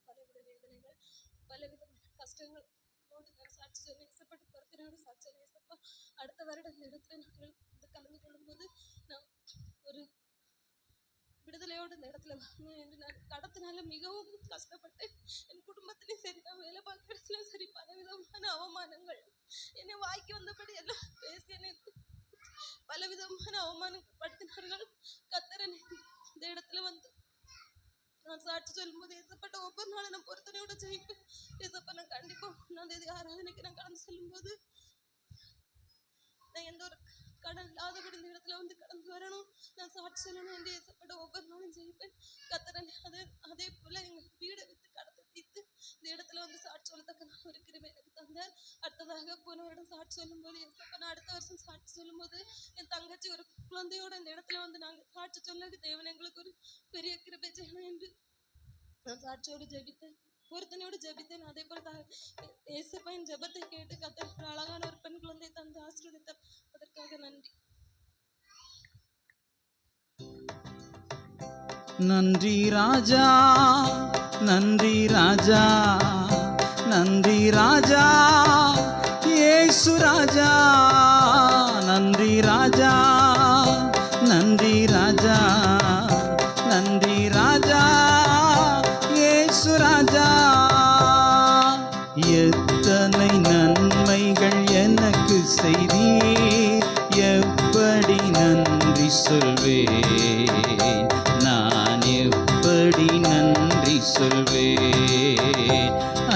பலவித வேதனைகள், பலவித கஷ்டங்கள் சாட்சி சொன்ன இசப்பட்டு பொறுத்தினோட சாட்சி சொன்ன இசப்பா. அடுத்த வருடம் இந்த இடத்துல நாங்கள் கலந்து கொள்ளும்போது நான் ஒரு விடுதலையோடு இந்த இடத்துல வரணும் என்று நான் கடத்தினால மிகவும் கஷ்டப்பட்டேன். என் குடும்பத்திலையும் சரி, நான் வேலை பார்க்குற இடத்துலையும் சரி, பலவிதமான அவமானங்கள் என்னை வாய்க்கு வந்தபடி எல்லாம் பேசி என்னை பலவிதமான அவமானப்படுத்தினார்கள். கர்த்தர் இந்த இடத்துல வந்து நான் சாட்சி சொல்லும்போது ஏசப்பட்ட ஒவ்வொரு நாளும் நான் பொறுத்தனையோட ஜெயிப்பேன். ஏசப்பா, நான் கண்டிப்பா 1ஆம் தேதி ஆராதனைக்கு நான் கடந்து செல்லும்போது நான் எந்த ஒரு கடன் இல்லாதபடி இந்த இடத்துல வந்து கடந்து வரணும், நான் சாட்சி சொல்லணும் என்று ஏசப்பட்ட ஒவ்வொரு நாளும் ஜெயிப்பேன். கர்த்தர் அதே போல எங்க வீடை வித்து கடத்தை தீர்த்து இந்த இடத்துல வந்து சாட்சி சொல்லத்தக்க ஒரு கிருபை எனக்கு தந்தார். அடுத்ததாக போன வருடம் சாட்சி சொல்லும் போது ஏசப்பா, நான் அடுத்த வருஷம் சாட்சி சொல்லும் போது என் தங்கச்சி ஒரு குழந்தையோட இந்த இடத்துல வந்து நாங்கள் சாட்சி சொல்ல தேவன் எங்களுக்கு ஒரு பெரிய கிருபை செய்யணும் என்று நான் சாட்சியோடு ஜெபித்தேன், பொருத்தனையோடு ஜெபித்தேன். அதே போல ஏசப்பையின் ஜெபத்தை கேட்டு கர்த்தர் ஒரு அழகான ஒரு பெண் குழந்தை தந்து ஆசீர்வதித்தார். அதற்காக நன்றி. நன்றி ராஜா, நன்றி ராஜா, நன்றி ராஜா, இயேசு ராஜா. நன்றி ராஜா, நன்றி ராஜா, நன்றி ராஜா, இயேசு ராஜா. எத்தனை நன்மைகள் எனக்கு செய்தீர், எப்படி நன்றி சொல்வேன், நான் எப்படி நன்றி சொல்வேன்.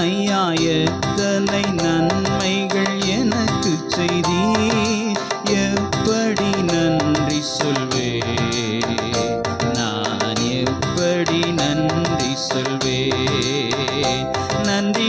ஐயா, எத்தனை நன்மைகள் எனக்கு செய்தீர், எப்படி நன்றி சொல்வேன், நான் எப்படி நன்றி சொல்வேன். நன்றி